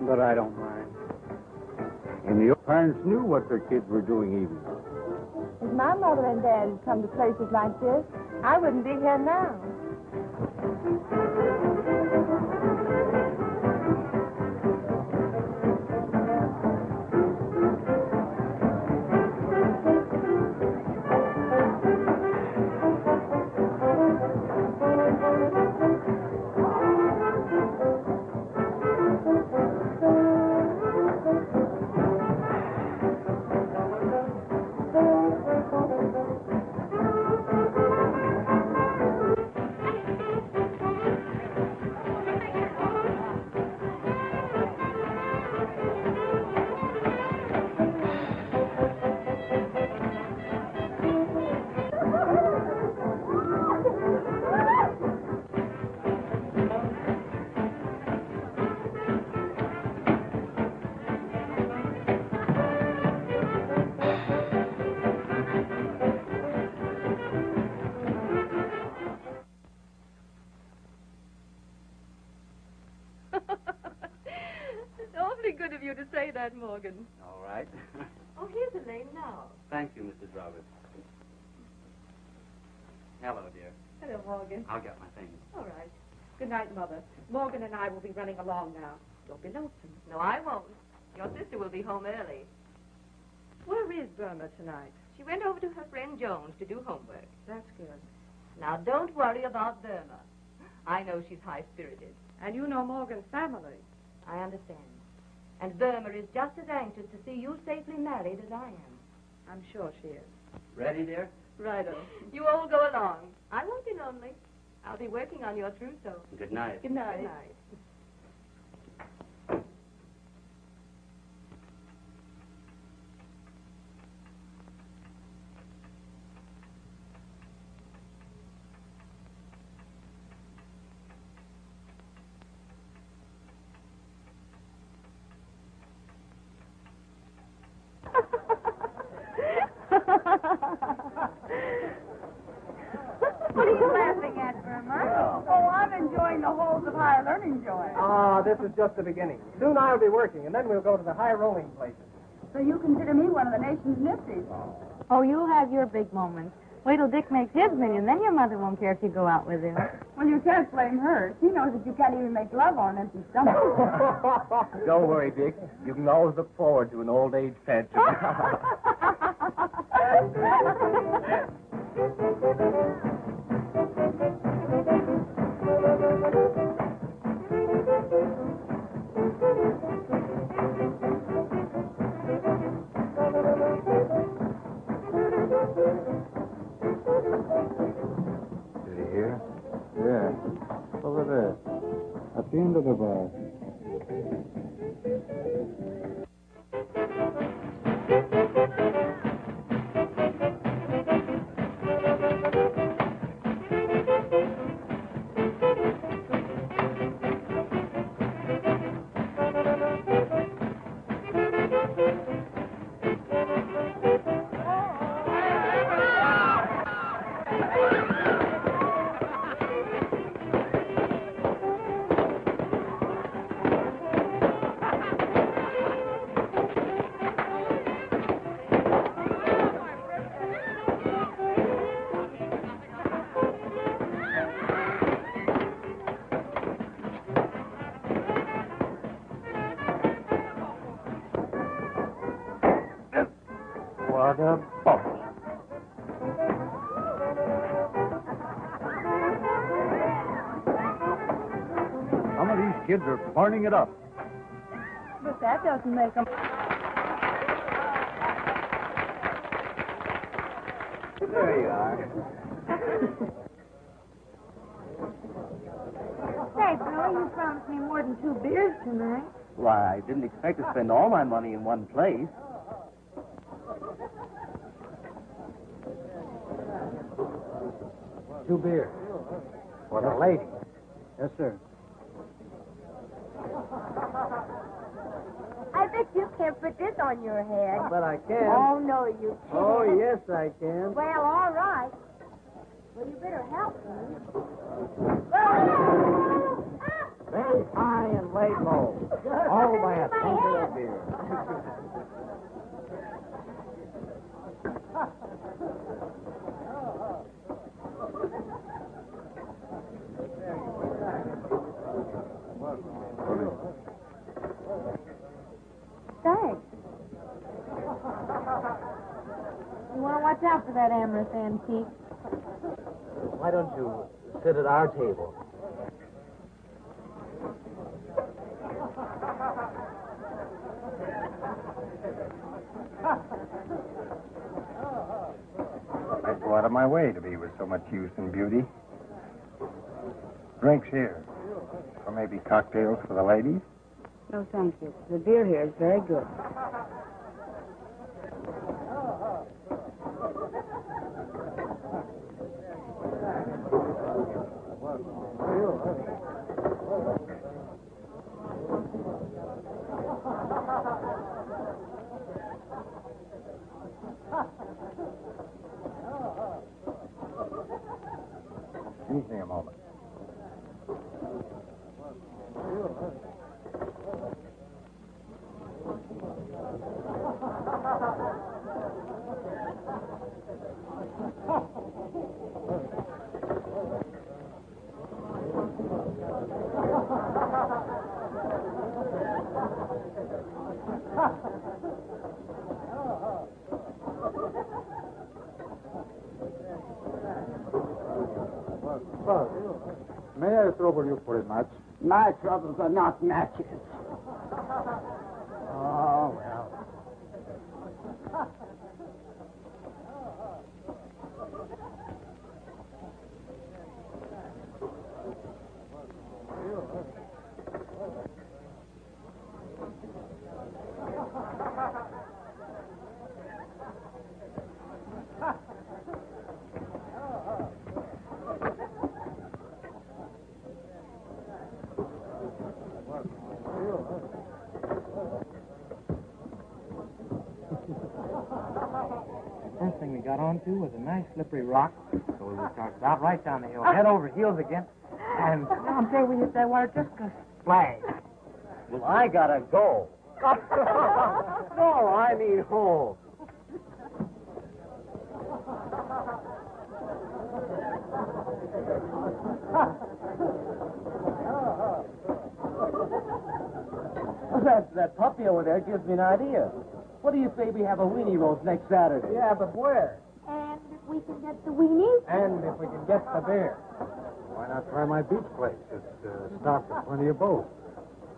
But I don't mind. And your parents knew what their kids were doing even. If my mother and dad had come to places like this, I wouldn't be here now. It's awfully good of you to say that, Morgan. All right. Oh, here's Elaine now. Thank you, Mrs. Roberts. Hello, dear. Hello, Morgan. I'll get my things. All right. Good night, Mother. Morgan and I will be running along now. Don't be lonesome. No, I won't. Your sister will be home early. Where is Burma tonight? She went over to her friend Jones to do homework. That's good. Now, don't worry about Burma. I know she's high-spirited. And you know Morgan's family. I understand. And Burma is just as anxious to see you safely married as I am. I'm sure she is. Ready, dear? Righto. You all go along. I won't be lonely. I'll be working on your trousseau. Good night. Good night. Good night. What are you laughing at, Burma? Oh, I'm enjoying the holes of higher learning, Joy. Ah, this is just the beginning. Soon I'll be working, and then we'll go to the high rolling places. So you consider me one of the nation's nifties? Oh, you'll have your big moments. Wait till Dick makes his million, then your mother won't care if you go out with him. Well, you can't blame her. She knows that you can't even make love on an empty stomach. Don't worry, Dick. You can always look forward to an old age pension. Did you hear? Yeah. Over there. At the end of the bar. What a bump. Some of these kids are burning it up. But that doesn't make them... There you are. Say, Billy, you promised me more than 2 beers tonight. Why, I didn't expect to spend all my money in one place. Two beers. For the lady. Yes, sir. I bet you can't put this on your head. But I can. Oh, no, you can't. Oh, yes, I can. Well, all right. Well, you better help me. Very high and laid low. All by a tankard of beer. Thanks. You want to watch out for that amorous antique. Why don't you sit at our table? I'd go out of my way to be with so much youth and beauty. Drinks here. Or maybe cocktails for the ladies? No, thank you. The beer here is very good. Excuse me a moment. May I trouble you for a match? My troubles are not matches. Oh, well. First thing we got onto was a nice slippery rock, so we started out right down the hill, head over heels again, and down there we hit that water just a splash. Well, I gotta go. No, I mean home. That puppy over there gives me an idea. What do you say we have a weenie roast next Saturday? Yeah, but where? And if we can get the weenies? And if we can get the beer. Why not try my beach place? It's stocked with plenty of both.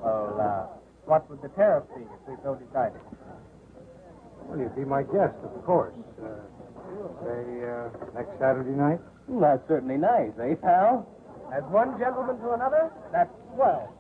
Well, what would the tariff be if we so decided? Well, you'd be my guest, of course. Say, next Saturday night? That's certainly nice, eh, pal? As one gentleman to another, that's swell.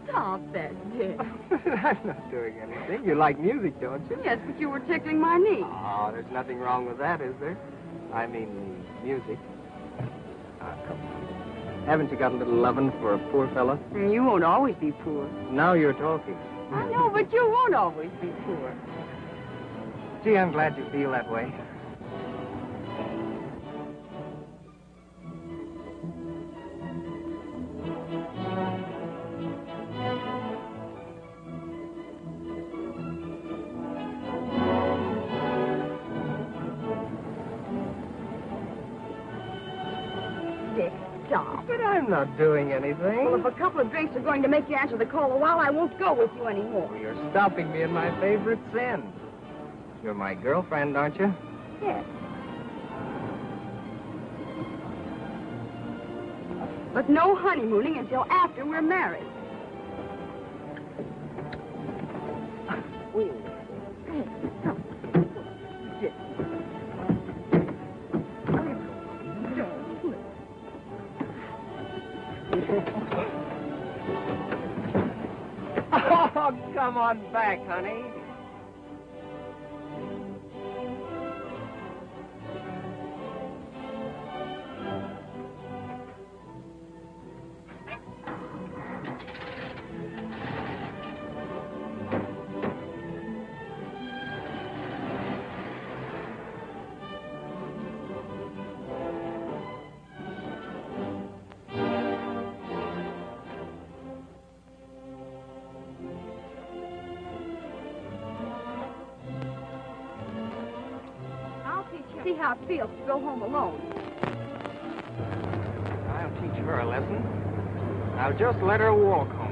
Stop that, Dick. I'm not doing anything. You like music, don't you? Yes, but you were tickling my knee. Oh, there's nothing wrong with that, is there? I mean, music. Ah, come on. Haven't you got a little lovin' for a poor fella? And you won't always be poor. Now you're talking. I know, but you won't always be poor. Gee, I'm glad you feel that way. Dick, stop. But I'm not doing anything. Well, if a couple of drinks are going to make you answer the call a while, I won't go with you anymore. You're stopping me in my favorite sin. You're my girlfriend, aren't you? Yes. But no honeymooning until after we're married. Oh, come on back, honey. see how it feels to go home alone. I'll teach her a lesson. I'll just let her walk home.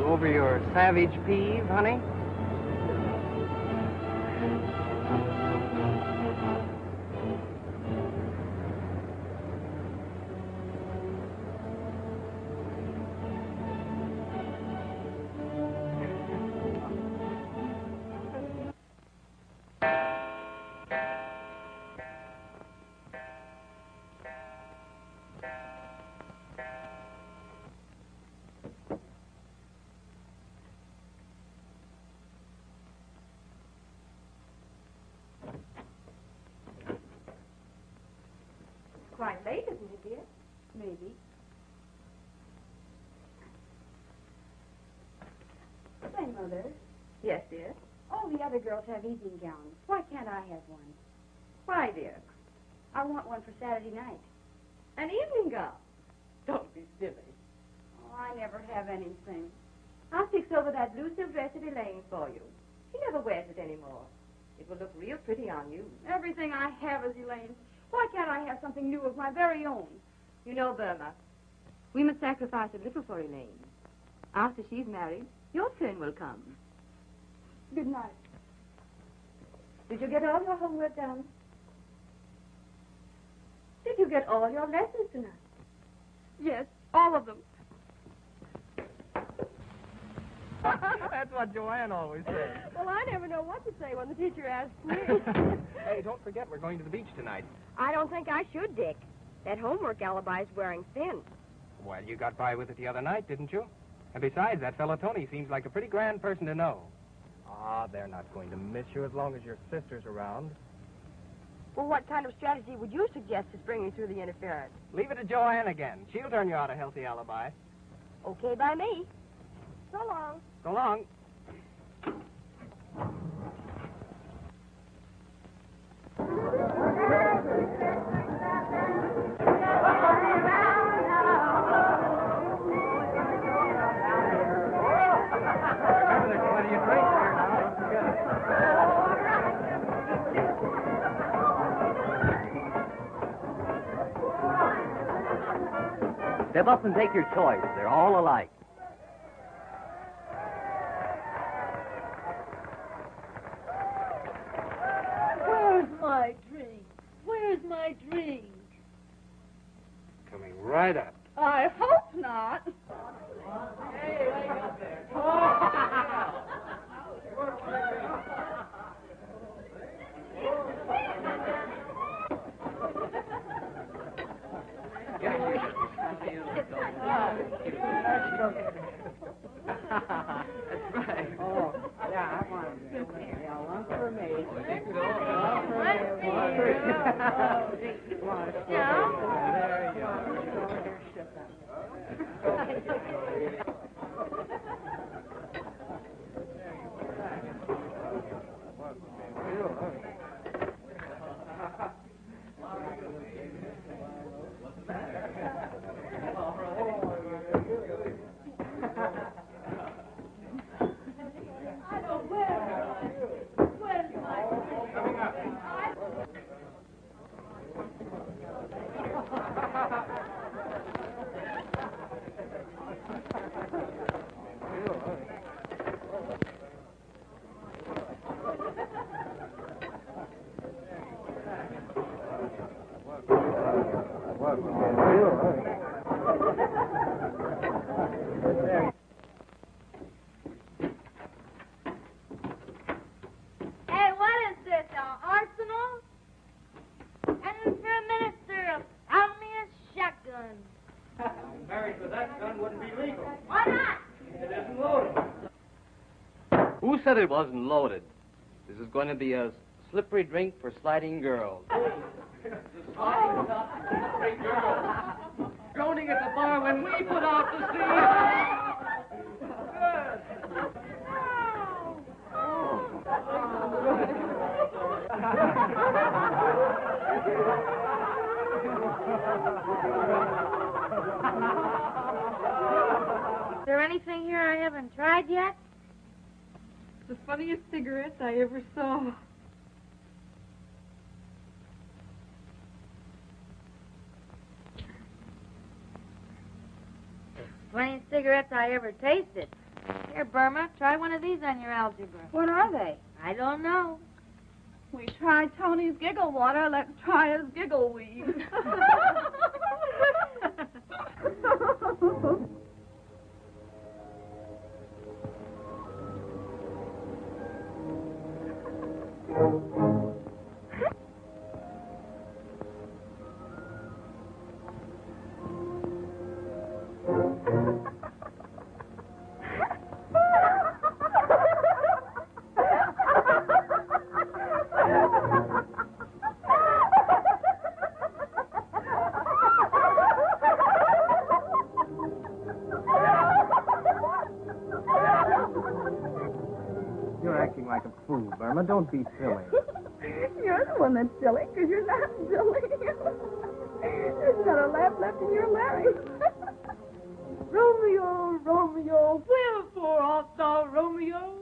Over your savage peeve, honey? Quite late, isn't it, dear? Maybe. Say, Mother, Yes, dear. all the other girls have evening gowns. Why can't I have one? Why, dear? I want one for Saturday night. An evening gown. Don't be silly. Oh, I never have anything. I'll fix over that blue silk dress of Elaine's for you. She never wears it anymore. It will look real pretty on you. Everything I have is Elaine's. Why can't I have something new of my very own? You know, Burma, we must sacrifice a little for Elaine. After she's married, your turn will come. Good night. Did you get all your homework done? Did you get all your lessons tonight? Yes, all of them. That's what Joanne always says. Well, I never know what to say when the teacher asks me. Hey, don't forget we're going to the beach tonight. I don't think I should, Dick. That homework alibi's wearing thin. Well, you got by with it the other night, didn't you? And besides, that fellow Tony seems like a pretty grand person to know. Ah, they're not going to miss you as long as your sister's around. Well, what kind of strategy would you suggest to bring me through the interference? Leave it to Joanne again. She'll turn you out a healthy alibi. Okay by me. So long. So long. Step up and take your choice. They're all alike. Where's my drink? Where's my drink? Coming right up. I hope not. That's right. Oh, yeah, I want it. Yeah, one for me. There you Hey, what is this, an arsenal? And for a minute, sir, out me a shotgun. Married with that gun wouldn't be legal. Why not? It isn't loaded. Who said it wasn't loaded? This is going to be a slippery drink for sliding girls. Slippery girls. Droning at the bar when we put out the Is there anything here I haven't tried yet? The funniest cigarettes I ever saw. Funniest cigarettes I ever tasted. Here, Burma, try one of these on your algebra. What are they? I don't know. We tried Tony's giggle water. Let's try his giggle weed. You're acting like a fool, Burma. Don't be silly. You're the one that's silly, because you're not silly. There's not a laugh left in your larynx. Romeo, Romeo, wherefore art thou Romeo?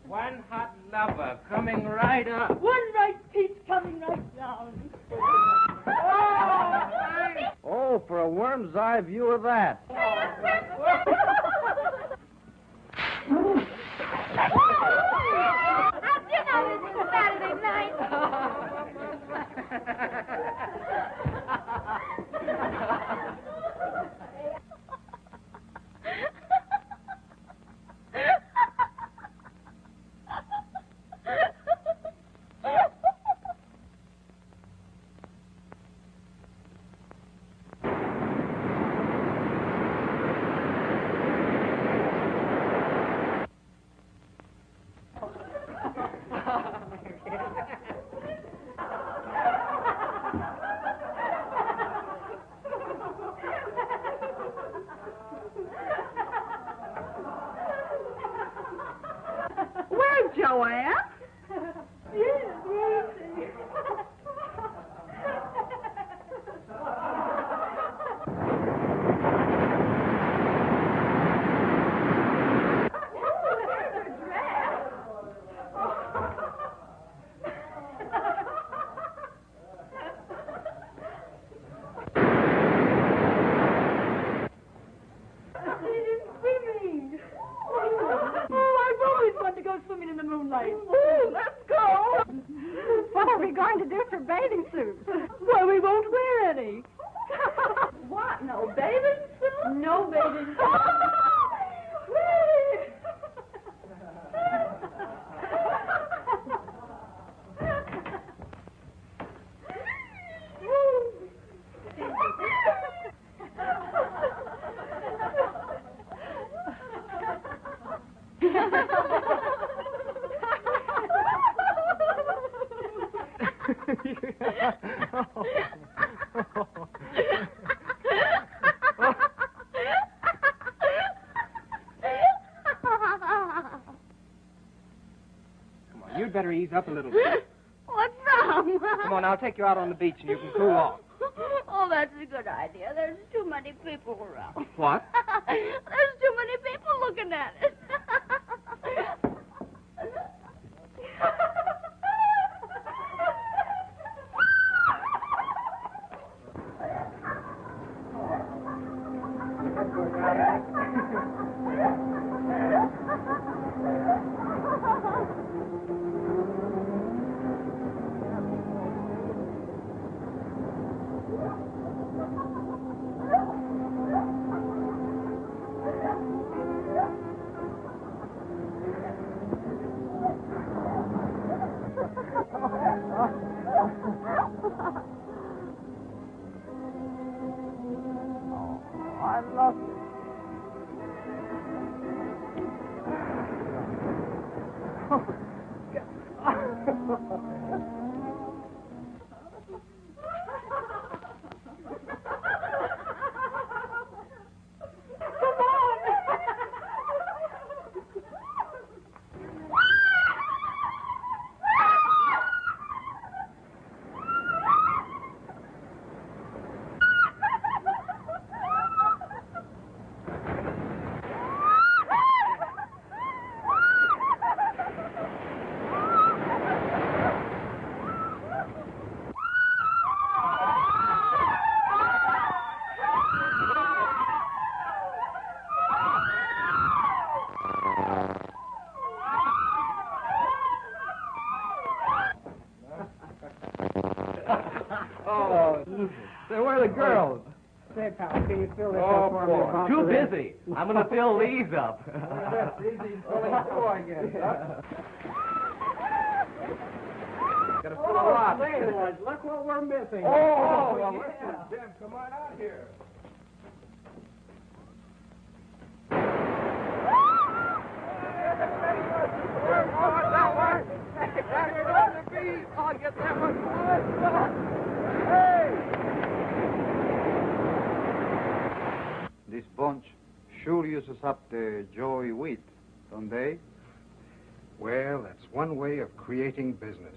One hot lover coming right up. One right peach coming right down. Oh, for a worm's eye view of that. How'd you know this was Saturday night? Where's Joanne? I've always wanted to go swimming in the moonlight. Ooh, let's go. What are we going to do for bathing suits? Well, we won't wear any. What? No bathing suits? No bathing suits. Come on, you'd better ease up a little bit. What's wrong? Come on, I'll take you out on the beach and you can cool off. Oh, that's a good idea. There's too many people around. What? There's too many people looking at it. I love you. Say, where are the girls? Say, pal, can you fill this up for me? About Too this? busy. I'm going to fill these up. That's easy filling too, I guess. Got to fill a lot. Say, boys, look what we're missing. Well, listen, Jim, come on out here. This bunch sure uses up the joy wheat, don't they? Well, that's one way of creating business.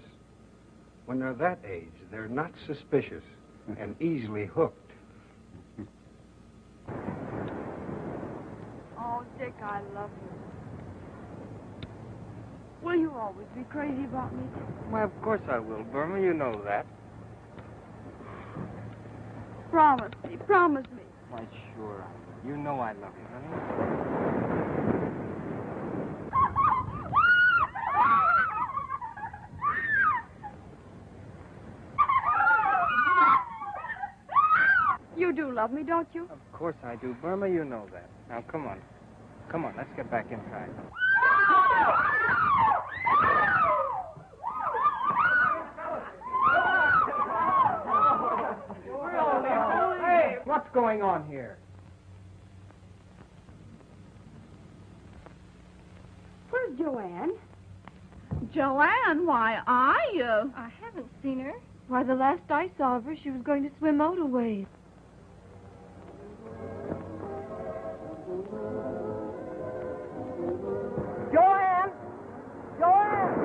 When they're that age, they're not suspicious and easily hooked. Oh, Dick, I love you. Will you always be crazy about me? Well, of course I will, Burma. You know that. Promise me, promise me. Why, sure. You know I love you, honey. You do love me, don't you? Of course I do, Burma. You know that. Now, come on. Come on, let's get back inside. Hey, what's going on here? Where's Joanne? Joanne, why, I haven't seen her. Why, the last I saw of her, she was going to swim out a ways. Joanne! Joanne!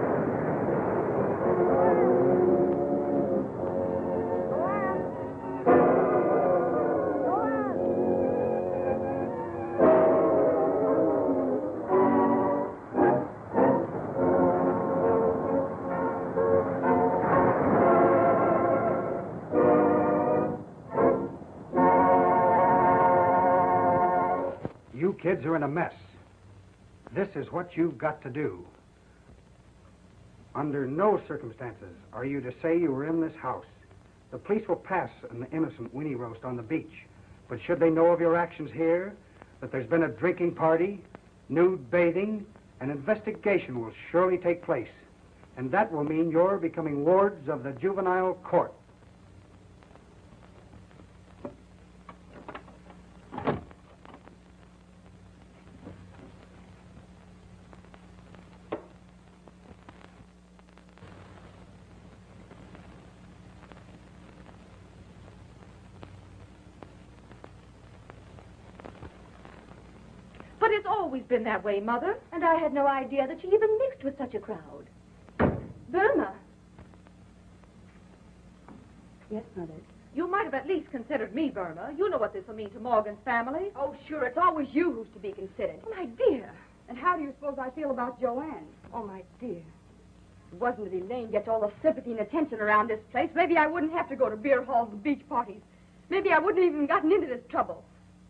You kids are in a mess. This is what you've got to do. Under no circumstances are you to say you were in this house. The police will pass an innocent Winnie roast on the beach. But should they know of your actions here, that there's been a drinking party, nude bathing, an investigation will surely take place. And that will mean you're becoming wards of the juvenile court. But it's always been that way, Mother. And I had no idea that she even mixed with such a crowd. Burma. Yes, Mother. You might have at least considered me, Burma. You know what this will mean to Morgan's family. Oh, sure, it's always you who's to be considered. My dear. And how do you suppose I feel about Joanne? Oh, my dear. If it wasn't that Elaine gets all the sympathy and attention around this place, maybe I wouldn't have to go to beer halls and beach parties. Maybe I wouldn't have even gotten into this trouble.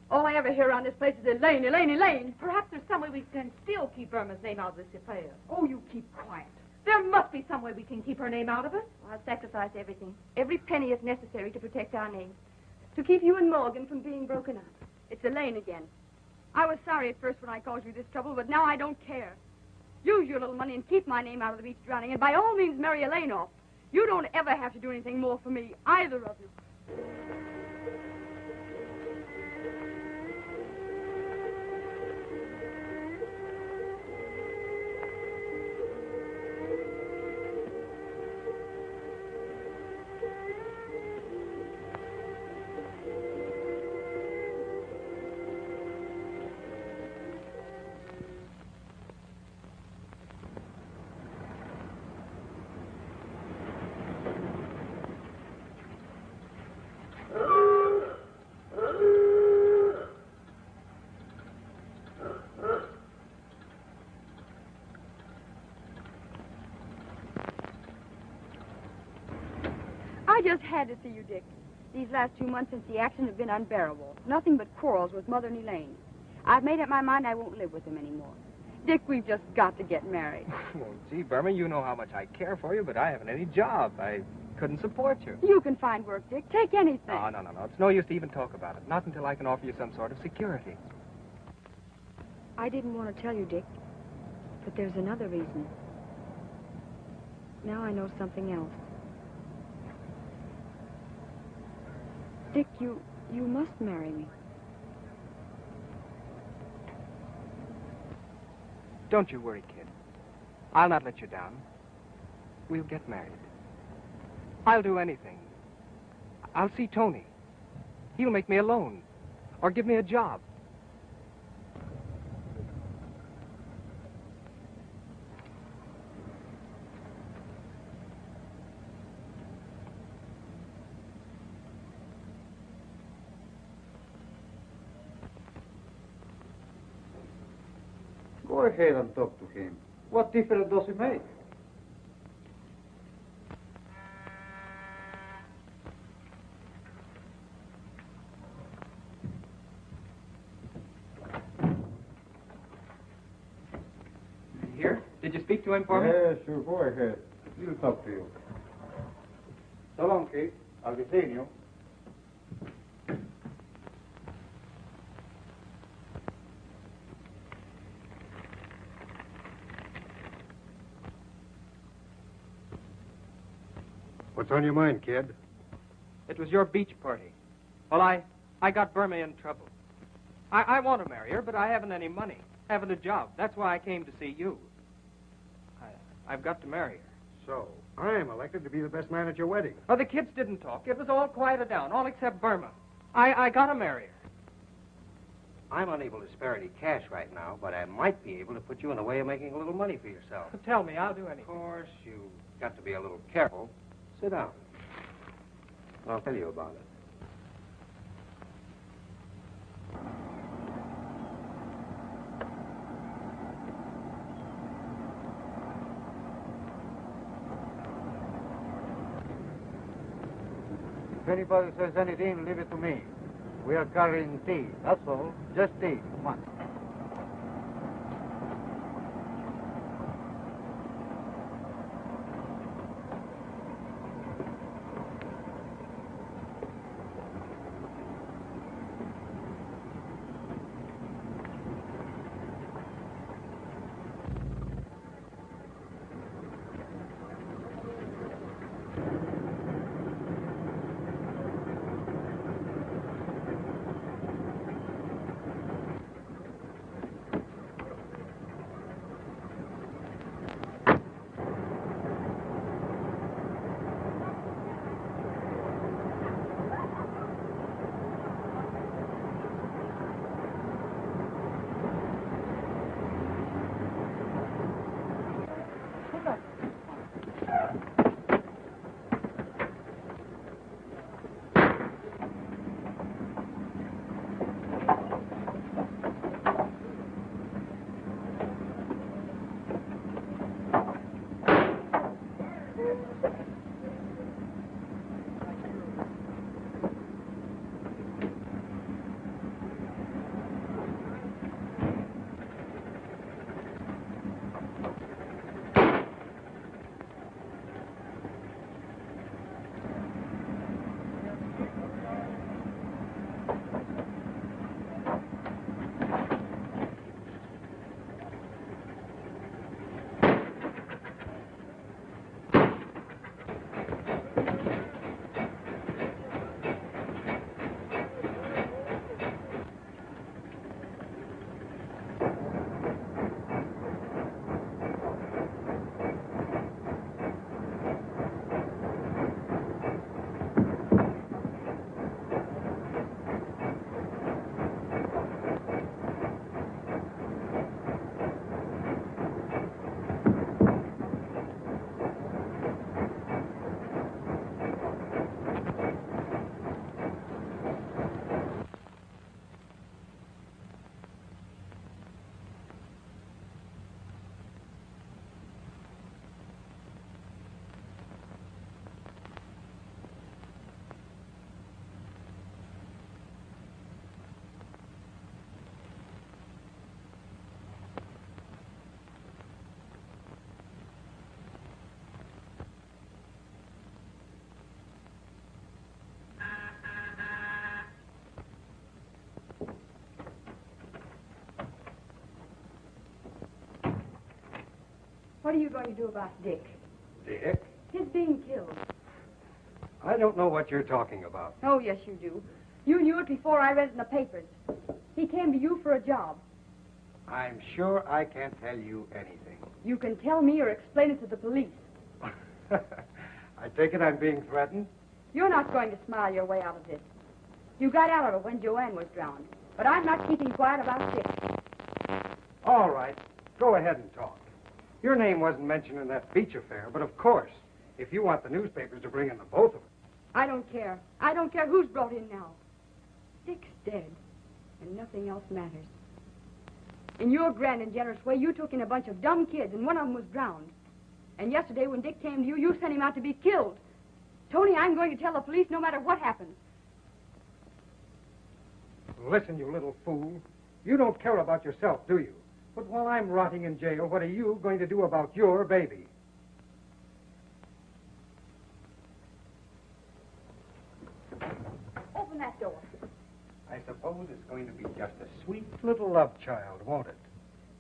All I ever hear around this place is Elaine, Elaine, Elaine. Perhaps there's some way we can still keep Burma's name out of this affair. Oh, you keep quiet. There must be some way we can keep her name out of it. I'll sacrifice everything. Every penny is necessary to protect our name. To keep you and Morgan from being broken up. It's Elaine again. I was sorry at first when I caused you this trouble, but now I don't care. Use your little money and keep my name out of the beach drowning, and by all means marry Elaine off. You don't ever have to do anything more for me, either of you. I just had to see you, Dick. These last 2 months since the accident have been unbearable. Nothing but quarrels with Mother and Elaine. I've made up my mind I won't live with them anymore. Dick, we've just got to get married. Well, gee, Burma, you know how much I care for you, but I haven't any job. I couldn't support you. You can find work, Dick. Take anything. No. It's no use to even talk about it. Not until I can offer you some sort of security. I didn't want to tell you, Dick, but there's another reason. Now I know something else. Dick, you must marry me. Don't you worry, kid. I'll not let you down. We'll get married. I'll do anything. I'll see Tony. He'll make me a loan or give me a job. Go ahead and talk to him. What difference does it make? Here? Did you speak to him for me? Yeah, sure. Go ahead. He'll talk to you. So long, Kate. I'll be seeing you. What's on your mind, kid? It was your beach party. Well, I got Burma in trouble. I want to marry her, but I haven't any money. Haven't a job. That's why I came to see you. I've got to marry her. So, I'm elected to be the best man at your wedding. Well, the kids didn't talk. It was all quieted down, all except Burma. I got to marry her. I'm unable to spare any cash right now, but I might be able to put you in a way of making a little money for yourself. Tell me, I'll do anything. Of course, you've got to be a little careful. Sit down. I'll tell you about it. If anybody says anything, leave it to me. We are carrying tea. That's all. Just tea. Come on. What are you going to do about Dick? Dick? His being killed. I don't know what you're talking about. Oh, yes, you do. You knew it before I read it in the papers. He came to you for a job. I'm sure I can't tell you anything. You can tell me or explain it to the police. I take it I'm being threatened? You're not going to smile your way out of this. You got out of it when Joanne was drowned. But I'm not keeping quiet about Dick. All right. Go ahead and talk. Your name wasn't mentioned in that beach affair, but of course, if you want the newspapers to bring in the both of us. I don't care. I don't care who's brought in now. Dick's dead, and nothing else matters. In your grand and generous way, you took in a bunch of dumb kids, and one of them was drowned. And yesterday, when Dick came to you, you sent him out to be killed. Tony, I'm going to tell the police no matter what happens. Listen, you little fool. You don't care about yourself, do you? But while I'm rotting in jail, what are you going to do about your baby? Open that door. I suppose it's going to be just a sweet little love child, won't it?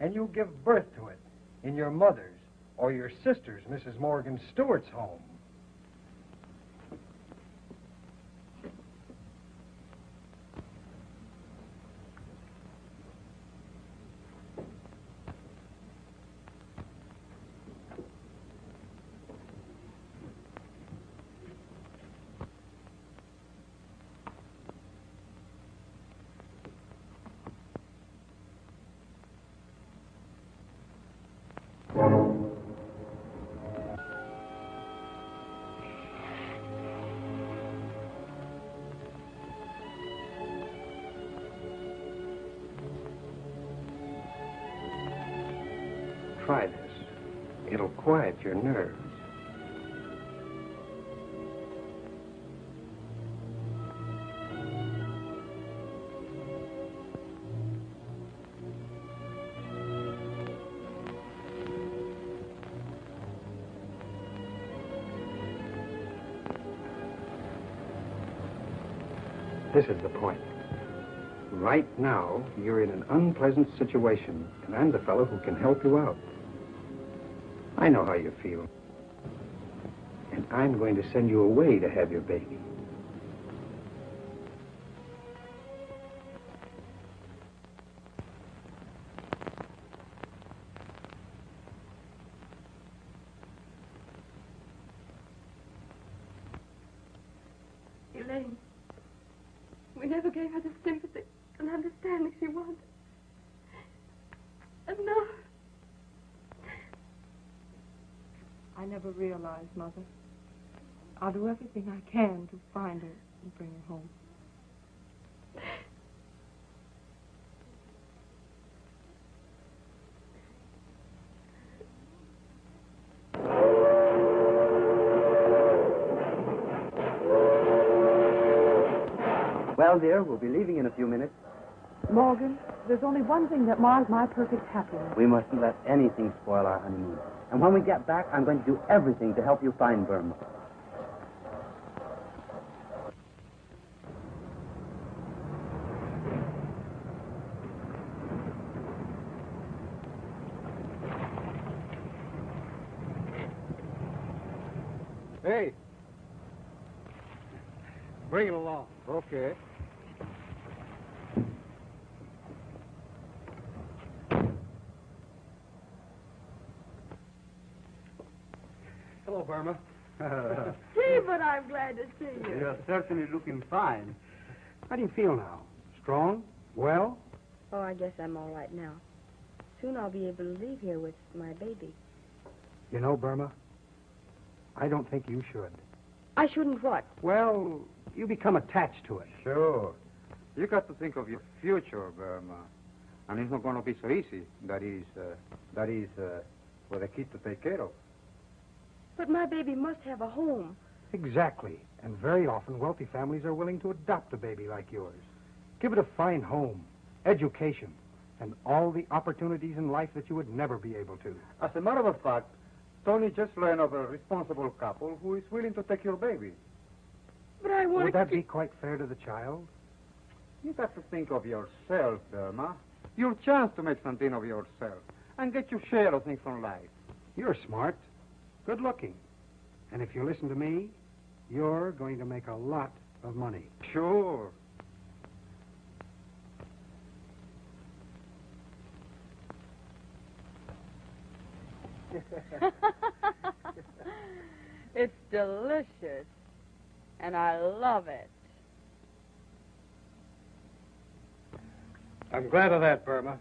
And you'll give birth to it in your mother's or your sister's, Mrs. Morgan Stewart's home. Try this. It'll quiet your nerves. This is the point. Right now, you're in an unpleasant situation, and I'm the fellow who can help you out. I know how you feel. And I'm going to send you away to have your baby. Elaine, we never gave her the sympathy and understanding she wanted. And now... I never realized, Mother. I'll do everything I can to find her and bring her home. Well, dear, we'll be leaving in a few minutes. Morgan, there's only one thing that mars my perfect happiness. We mustn't let anything spoil our honeymoon. And when we get back, I'm going to do everything to help you find Burma. Hey. Bring it along. Okay. Hello, Burma. Gee, but I'm glad to see you. You're certainly looking fine. How do you feel now? Strong? Well? Oh, I guess I'm all right now. Soon I'll be able to leave here with my baby. You know, Burma, I don't think you should. I shouldn't what? Well, you become attached to it. Sure. You got to think of your future, Burma. And it's not going to be so easy. That is for the kid to take care of. But my baby must have a home. Exactly. And very often, wealthy families are willing to adopt a baby like yours. Give it a fine home, education, and all the opportunities in life that you would never be able to. As a matter of fact, Tony just learned of a responsible couple who is willing to take your baby. But I want Would that be quite fair to the child? You got to think of yourself, Burma. Your chance to make something of yourself and get your share of things from life. You're smart, good looking. And if you listen to me, you're going to make a lot of money. Sure. It's delicious, and I love it. I'm glad of that, Burma.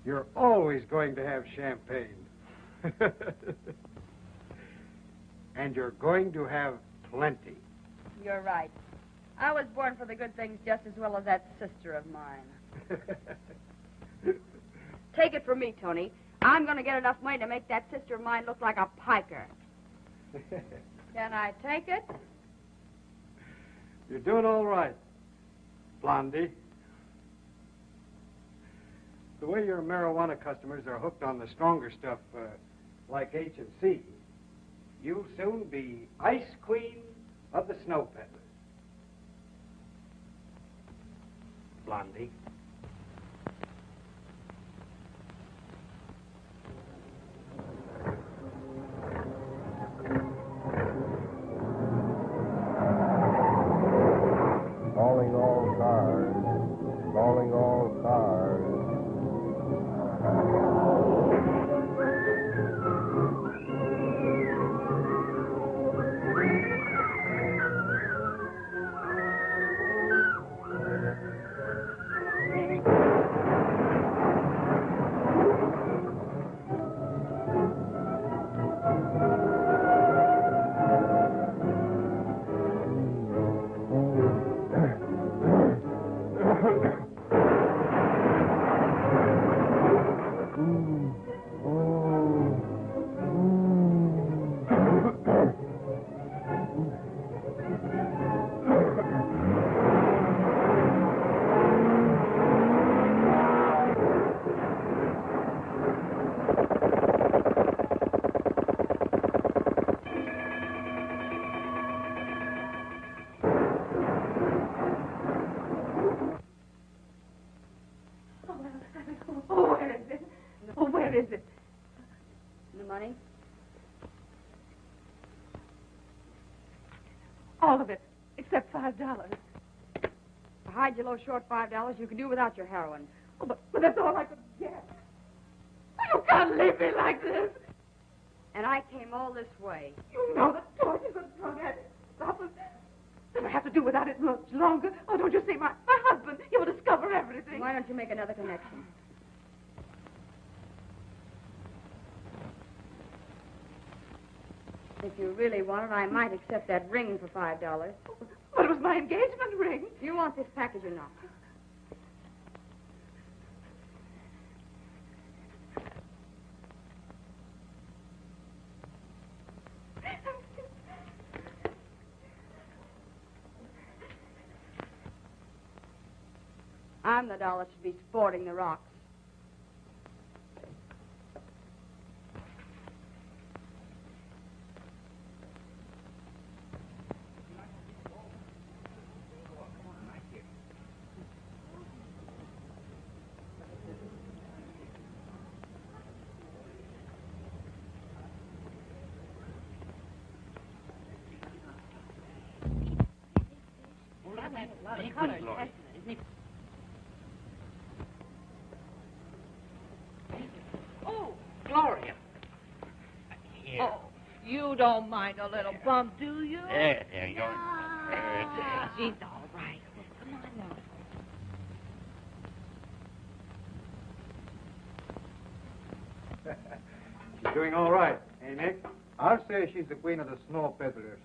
You're always going to have champagne. And you're going to have plenty. You're right. I was born for the good things just as well as that sister of mine. Take it from me, Tony. I'm going to get enough money to make that sister of mine look like a piker. Can I take it? You're doing all right, Blondie. The way your marijuana customers are hooked on the stronger stuff, like H&C, you'll soon be Ice Queen of the Snow Peddlers. Blondie. Calling all cars. Calling all cars. Where is it? The money? All of it, except $5. To hide your low short $5, you can do without your heroin. Oh, but that's all I could get. You can't leave me like this. And I came all this way. You know the torture's a drug addict. Stop it. Then I have to do without it much longer. Oh, don't you see, my husband, he will discover everything. Why don't you make another connection? If you really want it, I might accept that ring for $5. But it was my engagement ring. Do you want this package or not? I'm the doll that should be sporting the rocks. Oh, Gloria. Here. Oh, you don't mind a little bump, do you? There, you're... She's all right. Come on now. She's doing all right, eh, Nick? I'll say she's the queen of the snow peddlers.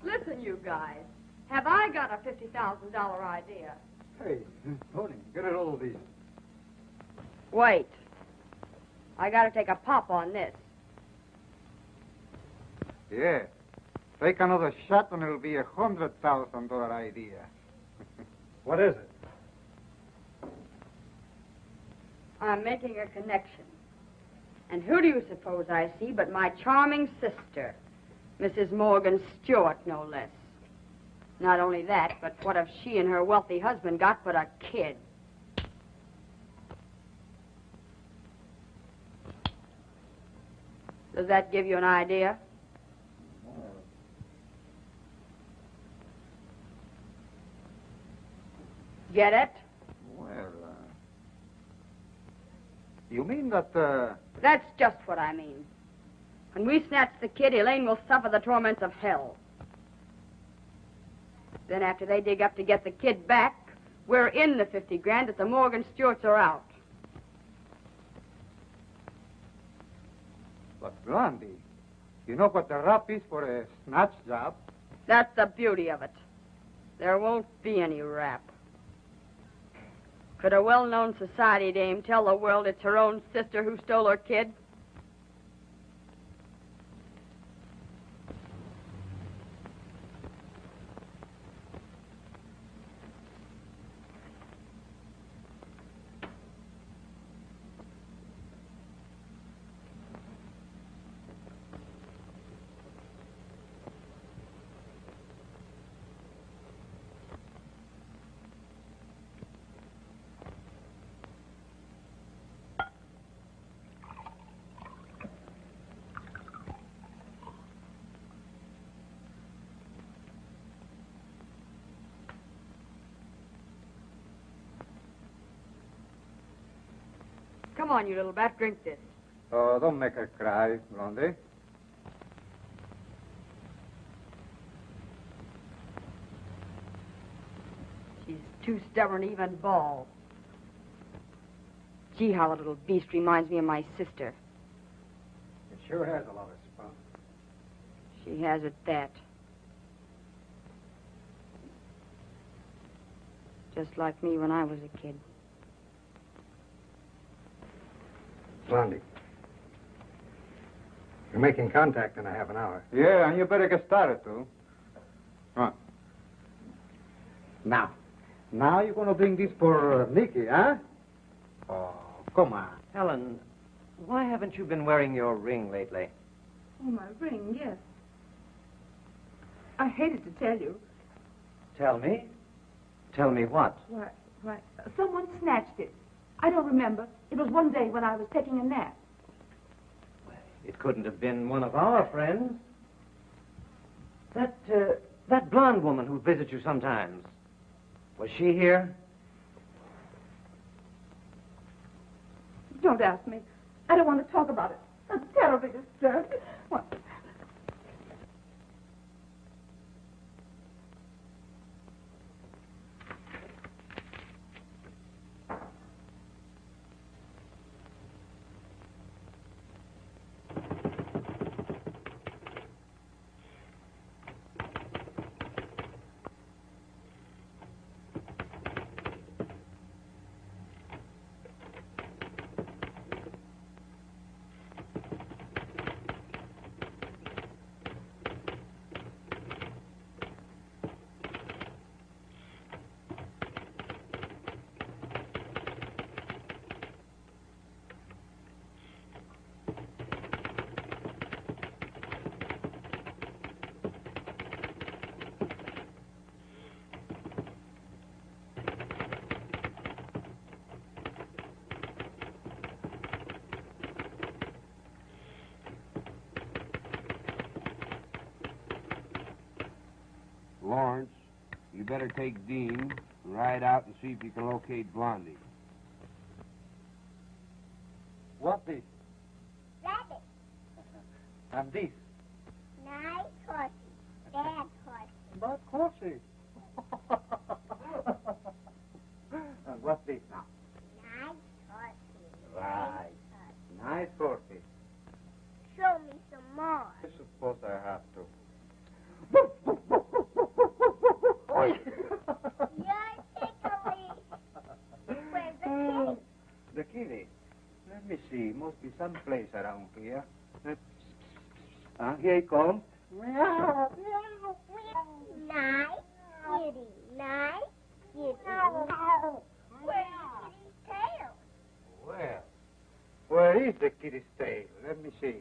Listen, you guys. Have I got a $50,000 idea? Hey, Tony, get a hold of these. Wait. I gotta take a pop on this. Yeah. Take another shot and it'll be a $100,000 idea. What is it? I'm making a connection. And who do you suppose I see but my charming sister, Mrs. Morgan Stewart, no less. Not only that, but what have she and her wealthy husband got but a kid? Does that give you an idea? Get it? Well, you mean that, That's just what I mean. When we snatch the kid, Elaine will suffer the torments of hell. Then after they dig up to get the kid back, we're in the 50 grand that the Morgan Stewarts are out. But Blondie, you know what the rap is for a snatch job? That's the beauty of it. There won't be any rap. Could a well-known society dame tell the world it's her own sister who stole her kid? Come on, you little bat, drink this. Oh, don't make her cry, Blondie. She's too stubborn to even bawl. Gee, how the little beast reminds me of my sister. It sure has a lot of spunk. She has at that. Just like me when I was a kid. Blondie. You're making contact in a half an hour. Yeah, and you better get started, too. Come on. Now you're going to bring this for Nicky, huh? Oh, come on. Helen, why haven't you been wearing your ring lately? Oh, my ring, yes. I hated to tell you. Tell me? Tell me what? Why, someone snatched it. I don't remember. It was one day when I was taking a nap. It couldn't have been one of our friends. That blonde woman who visits you sometimes. Was she here? Don't ask me. I don't want to talk about it. I'm terribly disturbed. What? Lawrence, you better take Dean and ride out and see if you can locate Blondie. What this? Rabbit. And this? Nice horsey. Bad horsey. But horsey. And what's this now? Nice horsey. Right. Nice horsey. Show me some more. I suppose I have to. You're tickly. Where's the kitty? The kitty? Let me see. Must be someplace around here. Here he comes. Meow. Meow. Nice kitty. Nice kitty. Where's the kitty's tail? Well, where is the kitty's tail? Let me see.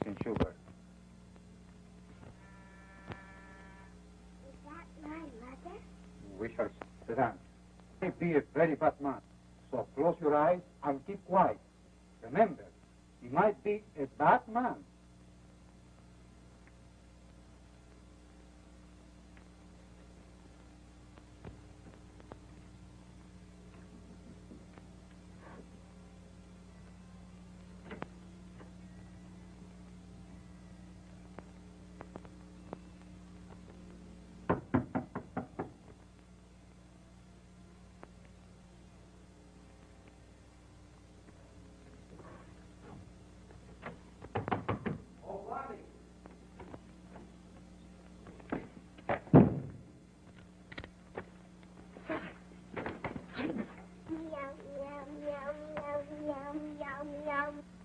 in sugar. Is that my mother? We shall sit down. He be a very bad man. So close your eyes and keep quiet. Remember, he might be a bad man.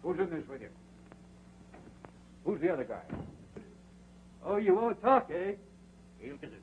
Who's in this with you? Who's the other guy? Oh, you won't talk, eh? He'll get it.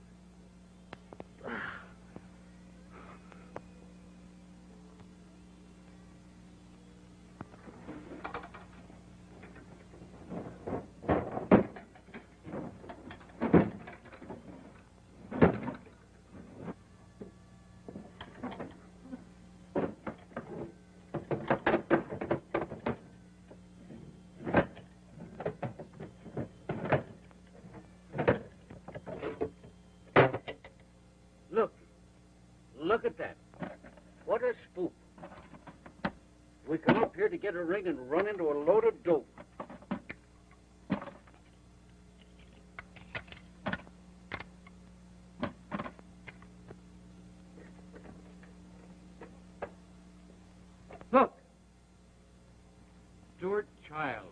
Look at that. What a spook. We come up here to get a ring and run into a load of dope. Look. Stuart Child.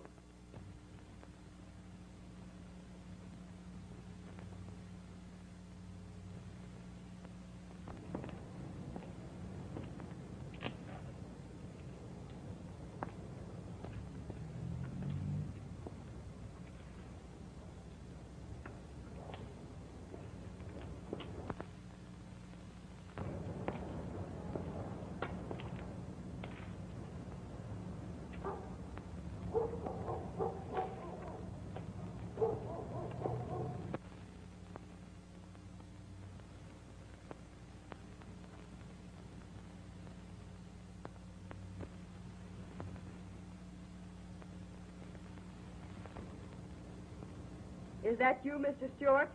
Is that you, Mr. Stewart?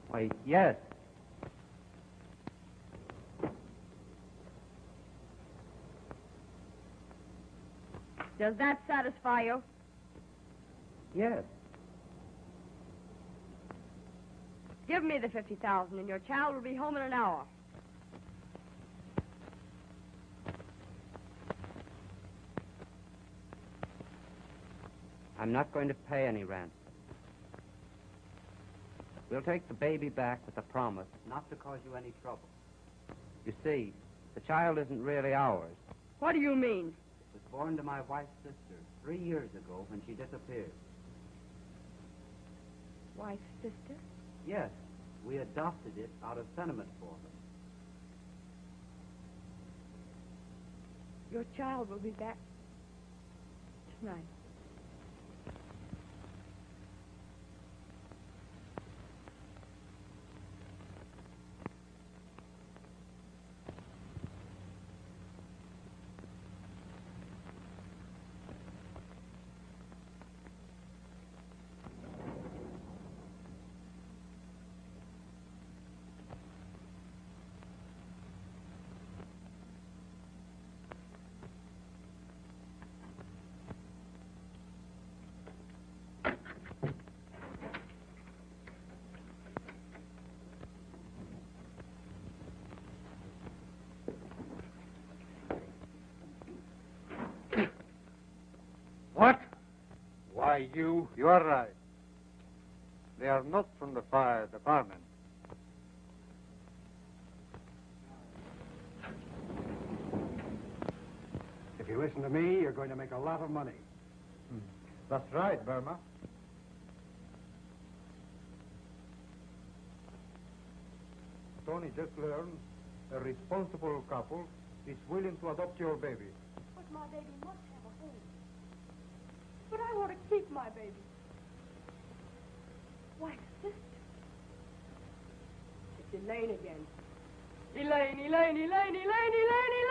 Why, yes. Does that satisfy you? Yes. Give me the $50,000 and your child will be home in an hour. I'm not going to pay any rent. We'll take the baby back with a promise not to cause you any trouble. You see, the child isn't really ours. What do you mean? It was born to my wife's sister 3 years ago when she disappeared. Wife's sister? Yes, we adopted it out of sentiment for her. Your child will be back tonight. What? Why, you are right. They are not from the fire department. If you listen to me, you're going to make a lot of money. That's right, Burma. Tony just learned a responsible couple is willing to adopt your baby. But my baby must have a home. But I want to keep my baby. Why, sister. It's Elaine again. Elaine, Elaine, Elaine, Elaine, Elaine, Elaine.